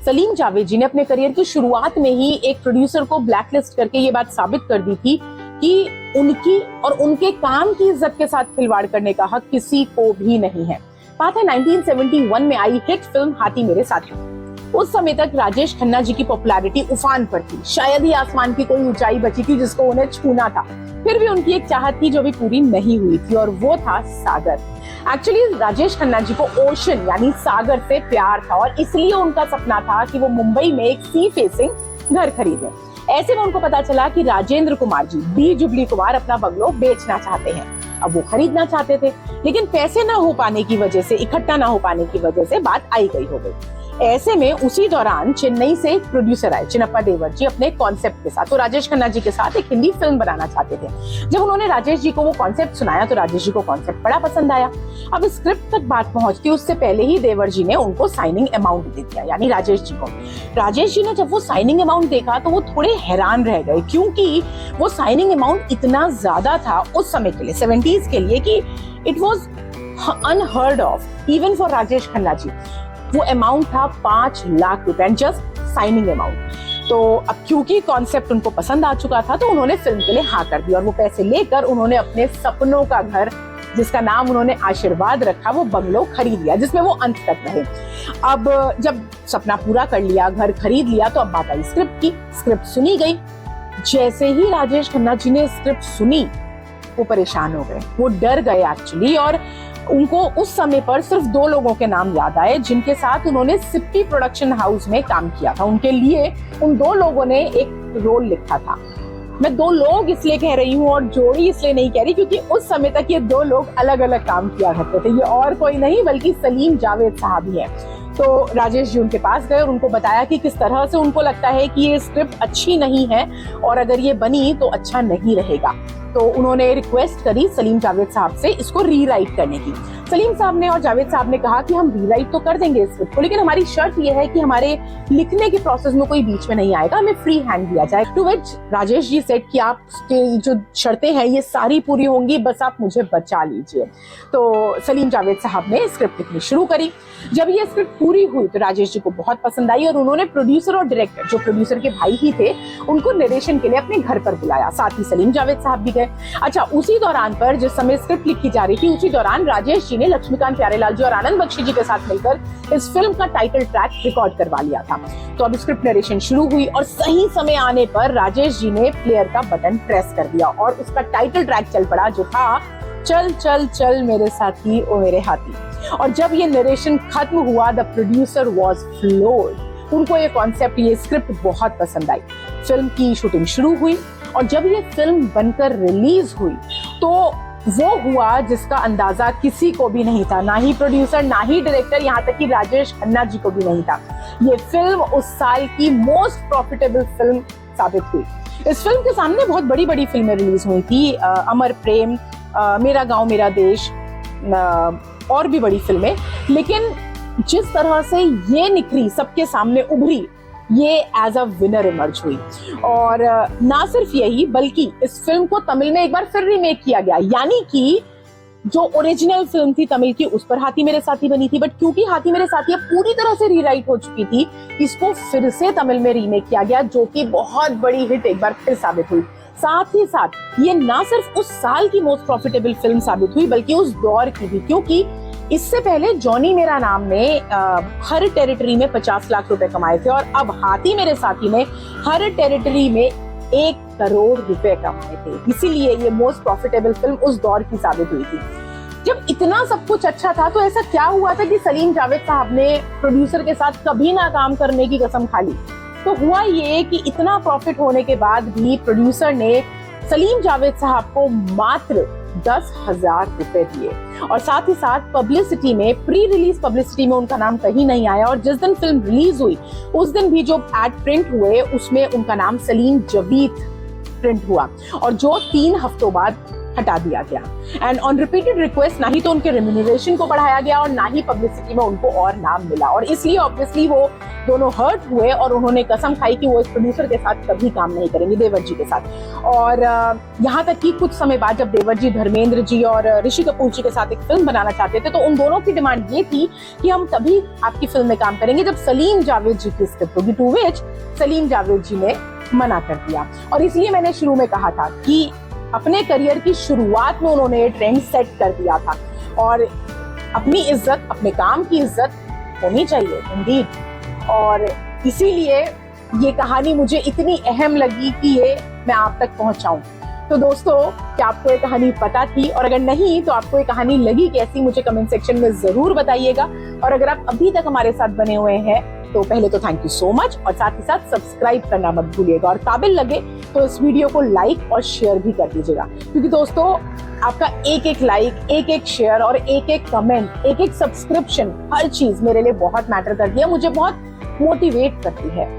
सलीम जावेद जी ने अपने करियर की शुरुआत में ही एक प्रोड्यूसर को ब्लैकलिस्ट करके ये बात साबित कर दी थी कि उनकी और उनके काम की इज्जत के साथ खिलवाड़ करने का हक किसी को भी नहीं है। बात है 1971 में आई हिट फिल्म हाथी मेरे साथी। उस समय तक राजेश खन्ना जी की पॉपुलैरिटी उफान पर थी, शायद ही आसमान की कोई ऊंचाई बची थी जिसको उन्हें छूना था। फिर भी उनकी एक चाहत थी जो भी पूरी नहीं हुई थी, और वो था सागर। एक्चुअली राजेश खन्ना जी को ओशन यानी सागर से प्यार था, और इसलिए उनका सपना था कि वो मुंबई में एक सी फेसिंग घर खरीदें। ऐसे में उनको पता चला कि Rajendra Kumar G D jubilee Kumar अपना बंगलो बेचना चाहते हैं। अब वो खरीदना चाहते थे, लेकिन पैसे ना हो पाने की वजह से, इकट्ठा ना हो पाने की वजह से बात आई गई हो गई। ऐसे में उसी दौरान चेन्नई से एक प्रोड्यूसर आए, चिन्नप्पा देवर जी, अपने कॉन्सेप्ट के साथ। तो राजेश खन्ना जी के साथ एक हिंदी फिल्म बनाना चाहते थे। जब उन्होंने राजेश जी को वो कॉन्सेप्ट सुनाया तो राजेश जी को कॉन्सेप्ट बड़ा पसंद आया। अब स्क्रिप्ट तक बात पहुंचती उससे पहले ही देवर जी ने उनको साइनिंग अमाउंट दे दिया, यानी राजेश जी को। राजेश जी ने जब वो साइनिंग अमाउंट देखा तो वो थोड़े हैरान रह गए, क्योंकि वो साइनिंग अमाउंट इतना ज्यादा था उस समय के लिए, 70s के लिए, कि it was unheard of even for Rajesh Khanna ji. वो अमाउंट था 5 लाख रुपए, जस्ट साइनिंग अमाउंट। तो अब क्योंकि कॉन्सेप्ट उनको पसंद आ चुका था तो उन्होंने फिल्म के लिए हाँ कर दिया, और वो पैसे लेकर उन्होंने अपने सपनों का घर, जिसका नाम उन्होंने आशीर्वाद रखा, वो बंगलो खरीद लिया, जिसमें वो अंत तक रहे। अब जब सपना पूरा कर लिया, घर खरीद लिया, तो अब बात आई स्क्रिप्ट की। स्क्रिप्ट सुनी गई। जैसे ही राजेश खन्ना जी ने स्क्रिप्ट सुनी वो परेशान हो गए, वो डर गए एक्चुअली, और उनको उस समय पर सिर्फ 2 लोगों के नाम याद आए जिनके साथ उन्होंने सिप्पी प्रोडक्शन हाउस में काम किया था। उनके लिए उन 2 लोगों ने एक रोल लिखा था। मैं 2 लोग इसलिए कह रही हूँ और जोड़ी इसलिए नहीं कह रही क्योंकि उस समय तक ये 2 लोग अलग अलग काम किया करते थे। ये और कोई नहीं बल्कि सलीम जावेद साहब ही है। तो राजेश जी उनके पास गए और उनको बताया कि किस तरह से उनको लगता है कि ये स्क्रिप्ट अच्छी नहीं है, और अगर ये बनी तो अच्छा नहीं रहेगा। तो उन्होंने रिक्वेस्ट करी सलीम जावेद साहब से इसको रीराइट करने की। सलीम साहब ने और जावेद साहब ने कहा कि हम रीराइट तो कर देंगे स्क्रिप्ट को, लेकिन हमारी शर्त यह है कि हमारे लिखने के प्रोसेस में कोई बीच में नहीं आएगा, हमें फ्री हैंड दिया जाए। To which Rajesh ji said कि आपके जो शर्तें हैं ये सारी पूरी होंगी, बस आप मुझे बचा लीजिए। तो सलीम जावेद साहब ने स्क्रिप्ट लिखनी शुरू करी। जब ये स्क्रिप्ट पूरी हुई तो राजेश जी को बहुत पसंद आई, और उन्होंने प्रोड्यूसर और डायरेक्टर, जो प्रोड्यूसर के भाई ही थे, उनको नरेशन के लिए अपने घर पर बुलाया। साथ ही सलीम जावेद साहब भी गए। अच्छा, उसी दौरान पर जिस समय स्क्रिप्ट लिखी जा रही थी, उसी दौरान राजेश जी ने लक्ष्मीकांत प्यारेलाल जी और आनंद बख्शी जी के साथ मिलकर इस फिल्म का टाइटल ट्रैक रिकॉर्ड करवा लिया था। तो अब स्क्रिप्ट नरेशन शुरू हुई, और सही समय आने पर राजेश जी ने प्लेयर का बटन प्रेस कर दिया और उसका टाइटल ट्रैक चल पड़ा, जो था चल चल चल मेरे साथी ओ मेरे हाथी। और जब ये नरेशन खत्म हुआ, द प्रोड्यूसर वाज फ्लोर्ड। उनको ये कॉन्सेप्ट, ये स्क्रिप्ट बहुत पसंद आई। फिल्म की शूटिंग शुरू हुई, और जब ये फिल्म बनकर रिलीज हुई तो वो हुआ जिसका अंदाजा किसी को भी नहीं था, ना ही प्रोड्यूसर, ना ही डायरेक्टर, यहाँ तक कि राजेश खन्ना जी को भी नहीं था। ये फिल्म उस साल की मोस्ट प्रॉफिटेबल फिल्म साबित हुई। इस फिल्म के सामने बहुत बड़ी बड़ी फिल्में रिलीज हुई थी, अमर प्रेम, मेरा गांव मेरा देश, और भी बड़ी फिल्में, लेकिन जिस तरह से ये निखरी, सबके सामने उभरी, ये एज अ विनर इमर्ज हुई। और ना सिर्फ यही, बल्कि इस फिल्म को तमिल में एक बार फिर रीमेक किया गया, यानी कि जो ओरिजिनल फिल्म थी तमिल की, उस पर हाथी मेरे साथी बनी थी, बट क्योंकि हाथी मेरे साथी पूरी तरह से रीराइट हो चुकी थी, इसको फिर से तमिल में रीमेक किया गया, जो कि बहुत बड़ी हिट एक बार फिर साबित हुई। साथ ही साथ ये ना सिर्फ उस साल की मोस्ट प्रॉफिटेबल फिल्म साबित हुई, बल्कि उस दौर की भी, क्योंकि इससे पहले जॉनी मेरा नाम ने हर टेरिटरी में 50 लाख रुपए कमाए थे, और अब हाथी मेरे साथी ने हर टेरिटरी में 1 करोड़ रुपए कमाए थे। इसीलिए ये मोस्ट प्रॉफिटेबल फिल्म उस दौर की साबित हुई थी। जब इतना सब कुछ अच्छा था तो ऐसा क्या हुआ था कि सलीम जावेद साहब ने प्रोड्यूसर के साथ कभी ना काम करने की कसम खा ली? तो हुआ ये कि इतना प्रॉफिट होने के बाद भी प्रोड्यूसर ने सलीम जावेद साहब को मात्र 10,000 रुपए दिए, और साथ ही साथ पब्लिसिटी में, प्री रिलीज पब्लिसिटी में उनका नाम कहीं नहीं आया। और जिस दिन फिल्म रिलीज हुई उस दिन भी जो एड प्रिंट हुए उसमें उनका नाम सलीम जावेद प्रिंट हुआ, और जो 3 हफ्तों बाद हटा दिया गया। एंड ऑन रिपीटेड रिक्वेस्ट ना ही तो उनके रेम्यूनरेशन को बढ़ाया गया और ना ही पब्लिसिटी में उनको और नाम मिला, और इसलिए ऑब्वियसली वो दोनों हर्ट हुए और उन्होंने कसम खाई कि वो इस प्रोड्यूसर के साथ कभी काम नहीं करेंगे, देवर जी के साथ। और यहाँ तक कि कुछ समय बाद जब देवर जी धर्मेंद्र जी और ऋषि कपूर जी के साथ एक फिल्म बनाना चाहते थे, तो उन दोनों की डिमांड ये थी कि हम तभी आपकी फिल्म में काम करेंगे जब सलीम जावेद जी की स्क्रिप्ट होगी, टू विच सलीम जावेद जी ने मना कर दिया। और इसलिए मैंने शुरू में कहा था कि अपने करियर की शुरुआत में उन्होंने ट्रेंड सेट कर दिया था, और अपनी इज्जत, अपने काम की इज्जत होनी चाहिए इंडीड। और इसीलिए ये कहानी मुझे इतनी अहम लगी कि ये मैं आप तक पहुंचाऊं। तो दोस्तों, क्या आपको ये कहानी पता थी? और अगर नहीं तो आपको ये कहानी लगी कैसी, मुझे कमेंट सेक्शन में जरूर बताइएगा। और अगर आप अभी तक हमारे साथ बने हुए हैं तो पहले तो थैंक यू सो मच, और साथ ही साथ सब्सक्राइब करना मत भूलिएगा, और काबिल लगे तो इस वीडियो को लाइक और शेयर भी कर दीजिएगा, क्योंकि दोस्तों आपका एक एक लाइक, एक एक शेयर और एक एक कमेंट, एक एक सब्सक्रिप्शन, हर चीज मेरे लिए बहुत मैटर करती है, मुझे बहुत मोटिवेट करती है।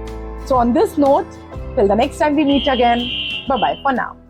So on this note, till the next time we meet again, bye bye for now.